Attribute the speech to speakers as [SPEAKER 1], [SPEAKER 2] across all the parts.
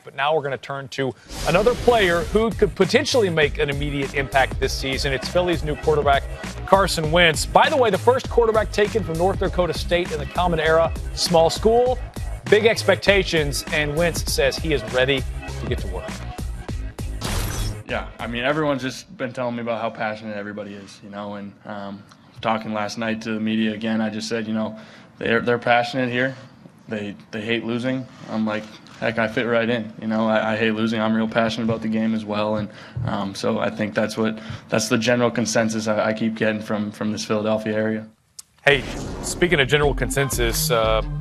[SPEAKER 1] But now we're going to turn to another player who could potentially make an immediate impact this season. It's Philly's new quarterback, Carson Wentz. By the way, the first quarterback taken from North Dakota State in the Common Era, small school, big expectations, and Wentz says he is ready to get to work.
[SPEAKER 2] Yeah, I mean, everyone's just been telling me about how passionate everybody is, and talking last night to the media again, I just said, they're passionate here. They hate losing. I'm like, heck, I fit right in. I hate losing. I'm real passionate about the game as well, and so I think that's the general consensus I keep getting from this Philadelphia area.
[SPEAKER 1] Hey, speaking of general consensus,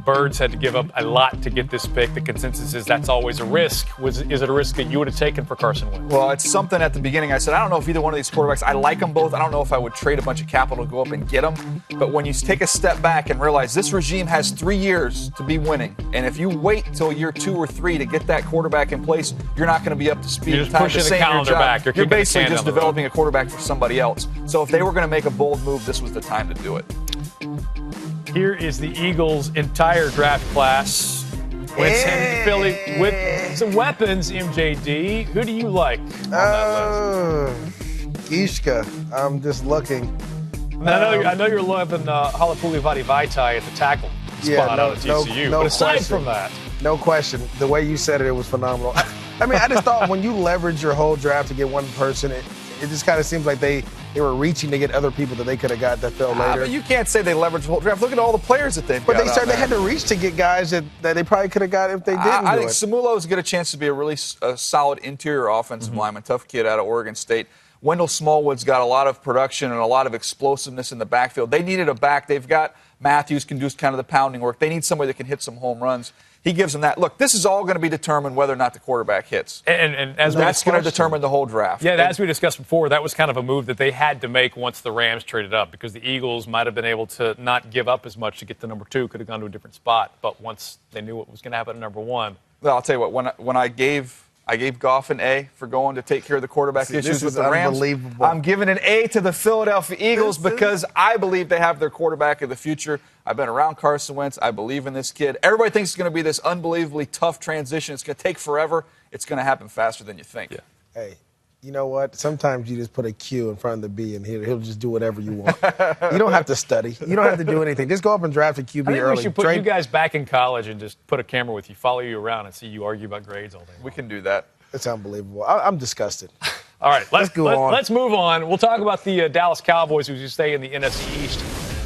[SPEAKER 1] Birds had to give up a lot to get this pick. The consensus is that's always a risk. Is it a risk that you would have taken for Carson Wentz?
[SPEAKER 3] Well, it's something at the beginning. I said, I don't know if either one of these quarterbacks, I like them both. I don't know if I would trade a bunch of capital to go up and get them. But when you take a step back and realize this regime has 3 years to be winning, and if you wait until year 2 or 3 to get that quarterback in place, you're not going to be up to speed.
[SPEAKER 1] You're just pushing the calendar back.
[SPEAKER 3] You're basically just developing a quarterback for somebody else. So if they were going to make a bold move, this was the time to do it.
[SPEAKER 1] Here is the Eagles' entire draft class. Wentz and Philly with some weapons, MJD. Who do you like on that list?
[SPEAKER 4] Ishka. I'm just looking.
[SPEAKER 1] I know you're loving Halapuli Vaitai at the tackle spot out of TCU. But aside from that.
[SPEAKER 4] No question. The way you said it was phenomenal. I mean, I just thought when you leverage your whole draft to get one person, it just kind of seems like they were reaching to get other people that they could have got that fell later.
[SPEAKER 3] But you can't say they leveraged the whole draft. Look at all the players that they've got.
[SPEAKER 4] But they had to reach to get guys that they probably could have got if they didn't
[SPEAKER 3] I think Samuelo's got a chance to be a really solid interior offensive lineman, tough kid out of Oregon State. Wendell Smallwood's got a lot of production and a lot of explosiveness in the backfield. They needed a back. They've got Matthews can do kind of the pounding work. They need somebody that can hit some home runs. He gives them that. Look, this is all going to be determined whether or not the quarterback hits.
[SPEAKER 1] And as
[SPEAKER 3] that's going to determine the whole draft.
[SPEAKER 1] Yeah, as we discussed before, that was kind of a move that they had to make once the Rams traded up because the Eagles might have been able to not give up as much to get to number 2, could have gone to a different spot. But once they knew what was going to happen at number 1.
[SPEAKER 3] Well, I'll tell you what, when I gave Goff an A for going to take care of the quarterback issues with the Rams. I'm giving an A to the Philadelphia Eagles because I believe they have their quarterback of the future. I've been around Carson Wentz. I believe in this kid. Everybody thinks it's going to be this unbelievably tough transition. It's going to take forever. It's going to happen faster than you think.
[SPEAKER 1] Yeah.
[SPEAKER 4] Hey, you know what? Sometimes you just put a Q in front of the B and he'll just do whatever you want. You don't have to study. You don't have to do anything. Just go up and draft a QB early.
[SPEAKER 1] We should put you guys back in college and just put a camera with you, follow you around, and see you argue about grades all day long.
[SPEAKER 3] We can do that.
[SPEAKER 4] It's unbelievable. I'm disgusted.
[SPEAKER 1] All right, let's move on. We'll talk about the Dallas Cowboys, who stay in the NFC East.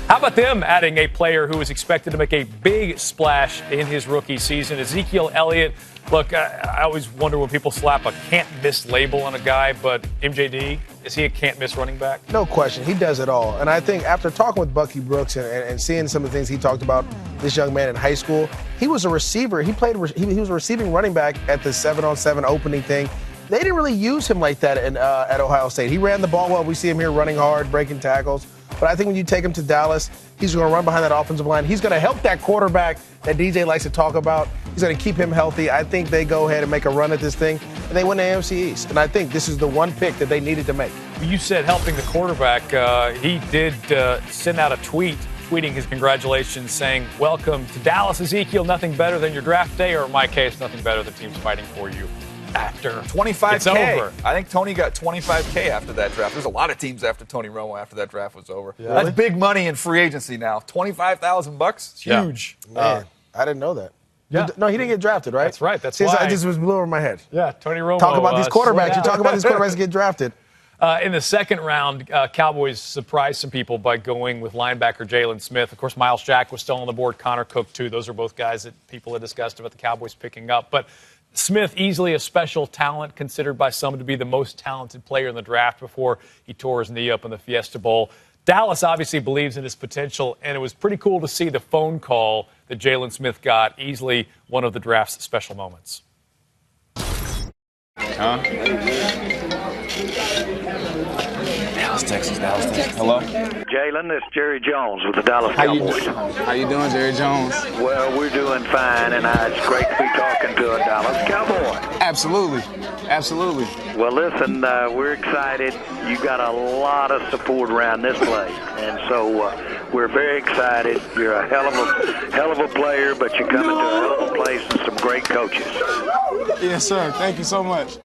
[SPEAKER 1] How about them adding a player who is expected to make a big splash in his rookie season, Ezekiel Elliott? Look, I always wonder when people slap a can't-miss label on a guy, but MJD, is he a can't-miss running back?
[SPEAKER 4] No question. He does it all. And I think after talking with Bucky Brooks and seeing some of the things he talked about this young man in high school, he was a receiver. He was a receiving running back at the 7-on-7 opening thing. They didn't really use him like that at Ohio State. He ran the ball well. We see him here running hard, breaking tackles. But I think when you take him to Dallas, he's going to run behind that offensive line. He's going to help that quarterback that DJ likes to talk about. He's going to keep him healthy. I think they go ahead and make a run at this thing, and they win the NFC East. And I think this is the one pick that they needed to make.
[SPEAKER 1] You said helping the quarterback. He did send out a tweeting his congratulations, saying, "Welcome to Dallas, Ezekiel. Nothing better than your draft day, or in my case, nothing better. The team's fighting for you." After
[SPEAKER 3] 25K.
[SPEAKER 1] It's over.
[SPEAKER 3] I think Tony got 25K after that draft. There's a lot of teams after Tony Romo after that draft was over.
[SPEAKER 4] Yeah.
[SPEAKER 3] That's big money in free agency now. $25,000. It's huge.
[SPEAKER 4] Man, I didn't know that.
[SPEAKER 1] Yeah.
[SPEAKER 4] No, he didn't get drafted, right?
[SPEAKER 1] That's right. That's
[SPEAKER 4] why.
[SPEAKER 1] why.
[SPEAKER 4] It just was blew over my head.
[SPEAKER 1] Yeah, Tony Romo.
[SPEAKER 4] Talk about these quarterbacks. You talk about these quarterbacks that get drafted.
[SPEAKER 1] In the second round, Cowboys surprised some people by going with linebacker Jalen Smith. Of course, Miles Jack was still on the board. Connor Cook, too. Those are both guys that people had discussed about the Cowboys picking up. But Smith, easily a special talent, considered by some to be the most talented player in the draft before he tore his knee up in the Fiesta Bowl. Dallas obviously believes in his potential, and it was pretty cool to see the phone call that Jalen Smith got, easily one of the draft's special moments.
[SPEAKER 5] Dallas, Texas. Hello?
[SPEAKER 6] Jalen, this is Jerry Jones with the Dallas Cowboys.
[SPEAKER 5] How you doing, Jerry Jones?
[SPEAKER 6] Well, we're doing fine, and it's great to be talking to a Dallas Cowboy.
[SPEAKER 5] Absolutely.
[SPEAKER 6] Well, listen, we're excited. You got a lot of support around this place, and so we're very excited. You're a hell of a player, but you're coming to a hell of a place and some great coaches.
[SPEAKER 5] Yes, sir. Thank you so much.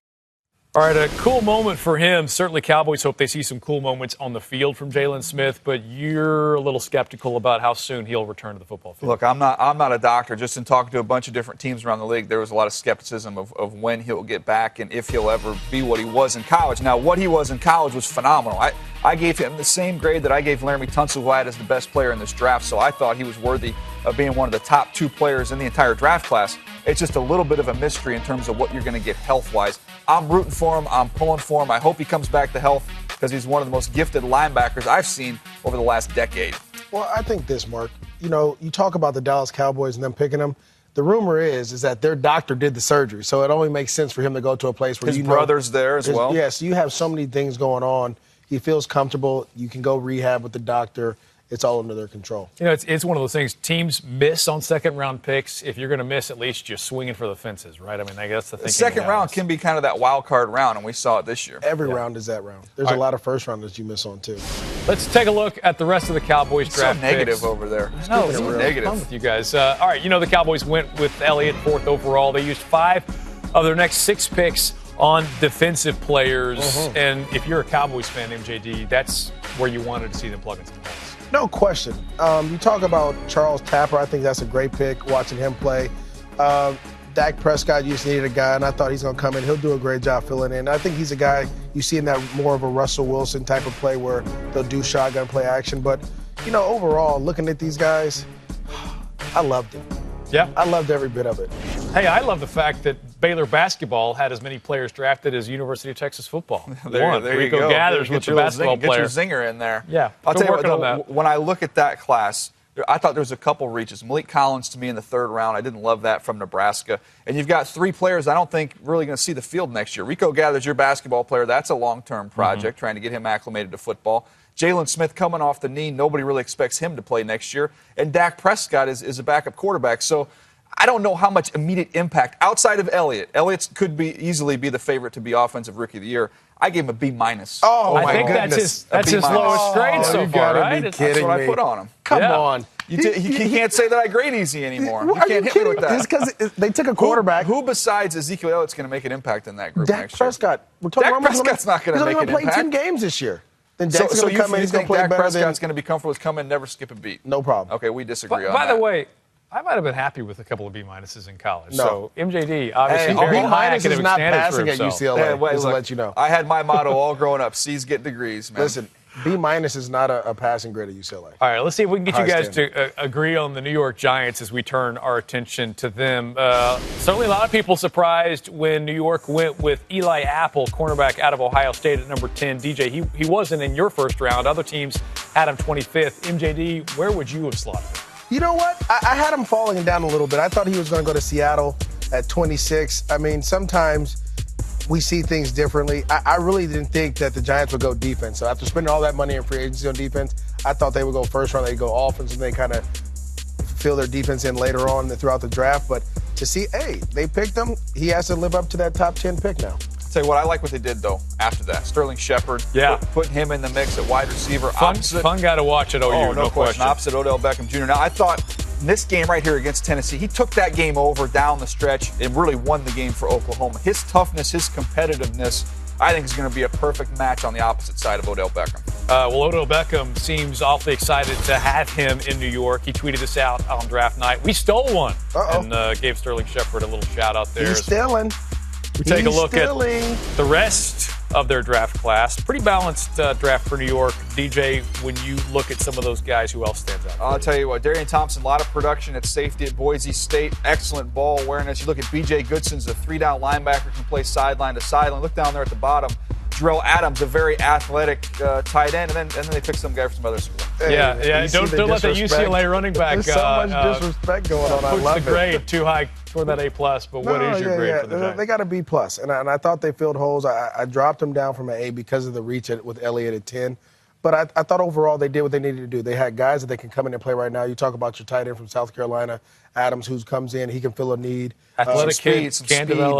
[SPEAKER 1] All right, a cool moment for him. Certainly Cowboys hope they see some cool moments on the field from Jaylon Smith, but you're a little skeptical about how soon he'll return to the football field.
[SPEAKER 3] Look, I'm not a doctor. Just in talking to a bunch of different teams around the league, there was a lot of skepticism of when he'll get back and if he'll ever be what he was in college. Now, what he was in college was phenomenal. I gave him the same grade that I gave Laramie Tunsil, who I had as the best player in this draft, so I thought he was worthy of being one of the top 2 players in the entire draft class. It's just a little bit of a mystery in terms of what you're going to get health-wise. I'm rooting for him. I'm pulling for him. I hope he comes back to health because he's one of the most gifted linebackers I've seen over the last decade.
[SPEAKER 4] Well, I think this, Mark. You know, you talk about the Dallas Cowboys and them picking him. The rumor is that their doctor did the surgery, so it only makes sense for him to go to a place where
[SPEAKER 3] his brother's there as well.
[SPEAKER 4] Yes, you have so many things going on. He feels comfortable. You can go rehab with the doctor. It's all under their control.
[SPEAKER 1] You know, it's one of those things. Teams miss on second-round picks. If you're going to miss, at least you're swinging for the fences, right? I mean, I guess the thinking.
[SPEAKER 3] The second round can be kind of that wild card round, and we saw it this year.
[SPEAKER 4] Every round is that round. There's a lot of first-rounders you miss on, too.
[SPEAKER 1] Let's take a look at the rest of the Cowboys draft
[SPEAKER 3] so negative
[SPEAKER 1] picks.
[SPEAKER 3] Over there.
[SPEAKER 1] No, it's negative. Fun with you guys. All right, you know the Cowboys went with Elliott 4th overall. They used 5 of their next 6 picks on defensive players. And if you're a Cowboys fan, MJD, that's where you wanted to see them plug in some holes.
[SPEAKER 4] No question. You talk about Charles Tapper. I think that's a great pick, watching him play. Dak Prescott, you just needed a guy, and I thought he's going to come in. He'll do a great job filling in. I think he's a guy you see in that more of a Russell Wilson type of play where they'll do shotgun play action. But, you know, overall, looking at these guys, I loved it.
[SPEAKER 1] Yeah.
[SPEAKER 4] I loved every bit of it.
[SPEAKER 1] Hey, I love the fact that Baylor basketball had as many players drafted as University of Texas football.
[SPEAKER 3] There
[SPEAKER 1] Rico
[SPEAKER 3] you go.
[SPEAKER 1] Gathers with the basketball player.
[SPEAKER 3] Get your zinger in there.
[SPEAKER 1] Yeah,
[SPEAKER 3] I'll tell you what,
[SPEAKER 1] on that.
[SPEAKER 3] When I look at that class, I thought there was a couple reaches. Malik Collins to me in the 3rd round. I didn't love that from Nebraska. And you've got 3 players I don't think really going to see the field next year. Rico Gathers, your basketball player, that's a long-term project, trying to get him acclimated to football. Jaylon Smith coming off the knee, nobody really expects him to play next year. And Dak Prescott is a backup quarterback. So I don't know how much immediate impact outside of Elliott. Elliott could easily be the favorite to be Offensive Rookie of the Year. I gave him a B-.
[SPEAKER 4] Oh,
[SPEAKER 1] I think
[SPEAKER 4] goodness.
[SPEAKER 1] That's his lowest grade so far, right?
[SPEAKER 3] That's what I put on him.
[SPEAKER 4] Come on.
[SPEAKER 3] You can't say that I grade easy anymore. You can't hit me with that.
[SPEAKER 4] It's because they took a quarterback.
[SPEAKER 3] Who besides Ezekiel Elliott's going to make an impact in that group next year?
[SPEAKER 4] Prescott.
[SPEAKER 3] Dak Prescott's not going to make an impact.
[SPEAKER 4] He's only going to play 10 games this year. Then
[SPEAKER 3] so
[SPEAKER 4] Dak's going to come in. He's going to play
[SPEAKER 3] Dak
[SPEAKER 4] better
[SPEAKER 3] Prescott's going to be comfortable with come in, never skip a beat.
[SPEAKER 4] No problem.
[SPEAKER 3] Okay, we disagree on that.
[SPEAKER 1] By the way, I might have been happy with a couple of B-minuses in college.
[SPEAKER 4] No.
[SPEAKER 1] So MJD, obviously, very high academic
[SPEAKER 4] not
[SPEAKER 1] standards for
[SPEAKER 4] passing at
[SPEAKER 1] himself.
[SPEAKER 4] UCLA. Just to let you know.
[SPEAKER 3] I had my motto all growing up: C's get degrees, man.
[SPEAKER 4] Listen, B- is not a passing grade at UCLA.
[SPEAKER 1] All right, let's see if we can get you guys to agree on the New York Giants as we turn our attention to them. Certainly a lot of people surprised when New York went with Eli Apple, cornerback out of Ohio State at number 10. DJ, he wasn't in your first round. Other teams had him 25th. MJD, where would you have slotted him?
[SPEAKER 4] You know what? I had him falling down a little bit. I thought he was going to go to Seattle at 26. I mean, sometimes we see things differently. I really didn't think that the Giants would go defense. So after spending all that money in free agency on defense, I thought they would go first round. They'd go offense, and they kind of fill their defense in later on throughout the draft. But to see, hey, they picked him. He has to live up to that top 10 pick now.
[SPEAKER 3] Tell you what, I like what they did, though, after that. Sterling Shepard, putting him in the mix at wide receiver.
[SPEAKER 1] Fun guy to watch at OU,
[SPEAKER 3] no question. Opposite Odell Beckham Jr. Now, I thought in this game right here against Tennessee, he took that game over down the stretch and really won the game for Oklahoma. His toughness, his competitiveness, I think is going to be a perfect match on the opposite side of Odell Beckham.
[SPEAKER 1] Well, Odell Beckham seems awfully excited to have him in New York. He tweeted this out on draft night. We stole one. And gave Sterling Shepard a little shout out there.
[SPEAKER 4] He's stealing.
[SPEAKER 1] We take a look at the rest of their draft class. Pretty balanced draft for New York. DJ, when you look at some of those guys, who else stands out?
[SPEAKER 3] I'll tell you what, Darian Thompson, a lot of production at safety at Boise State. Excellent ball awareness. You look at B.J. Goodson's a 3-down linebacker, can play sideline to sideline. Look down there at the bottom. Jarrell Adams, a very athletic tight end, and then they pick some guy from some other school.
[SPEAKER 1] Yeah. Don't let the UCLA running back.
[SPEAKER 4] There's so much disrespect going on. I love
[SPEAKER 1] the grade too high for that A+. But what is your grade for the Giants?
[SPEAKER 4] They got a B+, and I thought they filled holes. I dropped them down from an A because of the reach with Elliott at 10. But I thought overall they did what they needed to do. They had guys that they can come in and play right now. You talk about your tight end from South Carolina, Adams, who comes in. He can fill a need.
[SPEAKER 1] Athletic
[SPEAKER 3] speed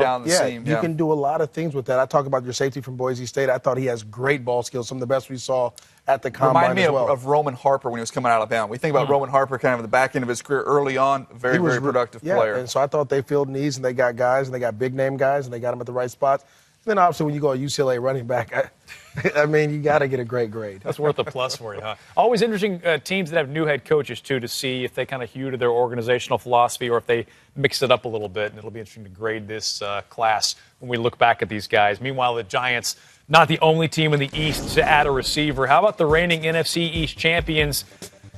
[SPEAKER 3] down the seam.
[SPEAKER 4] You can do a lot of things with that. I talk about your safety from Boise State. I thought he has great ball skills, some of the best we saw at the combine as well.
[SPEAKER 3] Remind me of Roman Harper when he was coming out of Alabama. We think about Roman Harper kind of at the back end of his career early on, very productive player.
[SPEAKER 4] And so I thought they filled needs, and they got guys, and they got big-name guys, and they got them at the right spots. And then obviously when you go a UCLA running back, I mean, you got to get a great grade.
[SPEAKER 1] That's worth a plus for you, huh? Always interesting teams that have new head coaches, too, to see if they kind of hew to their organizational philosophy or if they mix it up a little bit. And it'll be interesting to grade this class when we look back at these guys. Meanwhile, the Giants, not the only team in the East to add a receiver. How about the reigning NFC East champions?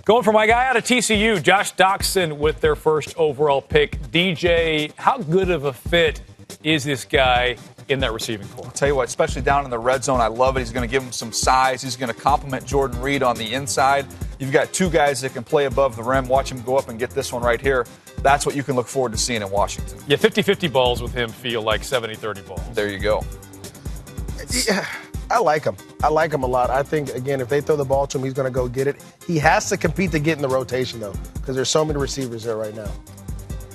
[SPEAKER 1] Going for my guy out of TCU, Josh Doctson with their first overall pick. DJ, how good of a fit is this guy in that receiving corps?
[SPEAKER 3] I'll tell you what, especially down in the red zone, I love it. He's going to give him some size. He's going to complement Jordan Reed on the inside. You've got two guys that can play above the rim. Watch him go up and get this one right here. That's what you can look forward to seeing in Washington.
[SPEAKER 1] Yeah, 50-50 balls with him feel like 70-30 balls.
[SPEAKER 3] There you go.
[SPEAKER 4] Yeah, I like him. I like him a lot. I think, again, if they throw the ball to him, he's going to go get it. He has to compete to get in the rotation, though, because there's so many receivers there right now.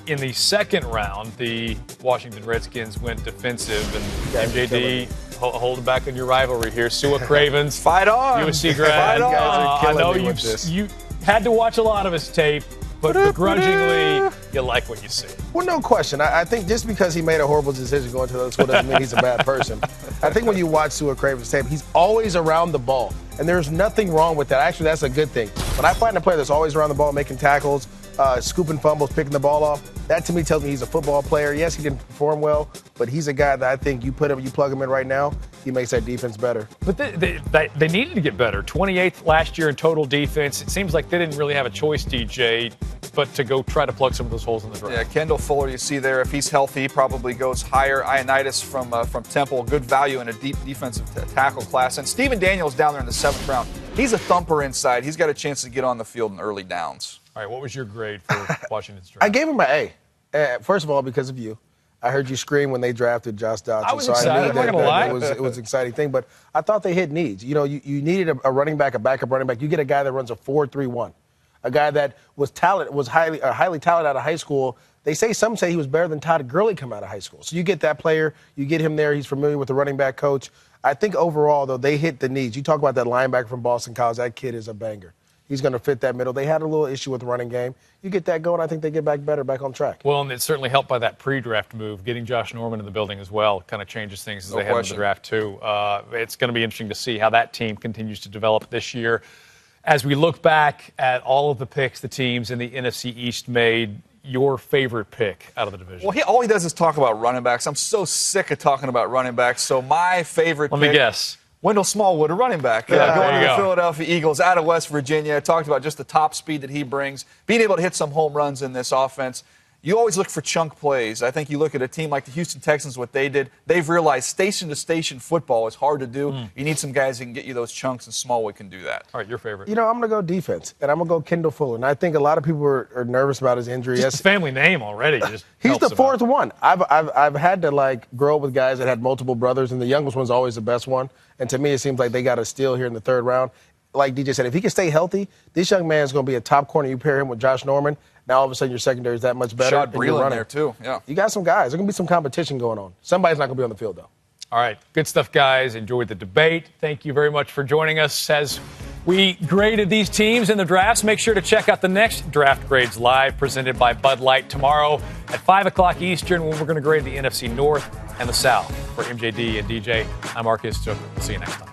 [SPEAKER 1] In the second round, the Washington Redskins went defensive, and MJD holding back on your rivalry here. Sua Cravens,
[SPEAKER 3] fight on,
[SPEAKER 1] USC grad.
[SPEAKER 3] I
[SPEAKER 1] know you had to watch a lot of his tape, but begrudgingly, you like what you see.
[SPEAKER 4] Well, no question. I think just because he made a horrible decision going to the school doesn't mean he's a bad person. I think when you watch Sua Cravens' tape, he's always around the ball, and there's nothing wrong with that. Actually, that's a good thing. When I find a player that's always around the ball, making tackles, scooping fumbles, picking the ball off, that to me tells me he's a football player. Yes, he didn't perform well, but he's a guy that I think you plug him in right now, he makes that defense better.
[SPEAKER 1] But they needed to get better. 28th last year in total defense. It seems like they didn't really have a choice, DJ, but to go try to plug some of those holes in the draft.
[SPEAKER 3] Yeah, Kendall Fuller, you see there, if he's healthy, he probably goes higher. Ioannidis from Temple, good value in a deep defensive tackle class. And Stephen Daniels down there in the 7th round. He's a thumper inside. He's got a chance to get on the field in early downs.
[SPEAKER 1] All right, what was your grade for Washington's draft?
[SPEAKER 4] I gave him an A. First of all, because of you. I heard you scream when they drafted Josh Doctson.
[SPEAKER 1] I was excited. I'm not going to lie.
[SPEAKER 4] It was an exciting thing, but I thought they hit needs. You know, you needed a running back, a backup running back. You get a guy that runs a 4.31, a guy that was highly talented out of high school. Some say he was better than Todd Gurley come out of high school. So you get that player, you get him there. He's familiar with the running back coach. I think overall, though, they hit the needs. You talk about that linebacker from Boston College. That kid is a banger. He's going to fit that middle. They had a little issue with the running game. You get that going, I think they get back on track.
[SPEAKER 1] Well, and it's certainly helped by that pre-draft move. Getting Josh Norman in the building as well kind of changes things as they head into the draft, too. It's going to be interesting to see how that team continues to develop this year. As we look back at all of the picks the teams in the NFC East made, your favorite pick out of the division?
[SPEAKER 3] Well, all he does is talk about running backs. I'm so sick of talking about running backs. So my favorite pick.
[SPEAKER 1] Let me guess.
[SPEAKER 3] Wendell Smallwood, a running back, going to the Philadelphia Eagles out of West Virginia. I talked about just the top speed that he brings, being able to hit some home runs in this offense. You always look for chunk plays. I think you look at a team like the Houston Texans, what they did. They've realized station-to-station football is hard to do. You need some guys that can get you those chunks, and Smallwood can do that.
[SPEAKER 1] All right, your favorite?
[SPEAKER 4] You know, I'm going to go defense, and I'm going to go Kendall Fuller. And I think a lot of people are nervous about his injury.
[SPEAKER 1] Just the family name already.
[SPEAKER 4] He's the fourth one. I've had to, grow up with guys that had multiple brothers, and the youngest one's always the best one. And to me, it seems like they got a steal here in the 3rd round. Like DJ said, if he can stay healthy, this young man is going to be a top corner. You pair him with Josh Norman, now all of a sudden your secondary is that much better.
[SPEAKER 3] Shot Breeland there, too. Yeah.
[SPEAKER 4] You got some guys. There's going to be some competition going on. Somebody's not going to be on the field, though.
[SPEAKER 1] All right. Good stuff, guys. Enjoyed the debate. Thank you very much for joining us as we graded these teams in the drafts. Make sure to check out the next Draft Grades Live presented by Bud Light tomorrow at 5 o'clock Eastern when we're going to grade the NFC North and the South. For MJD and DJ, I'm Marcus Took. See you next time.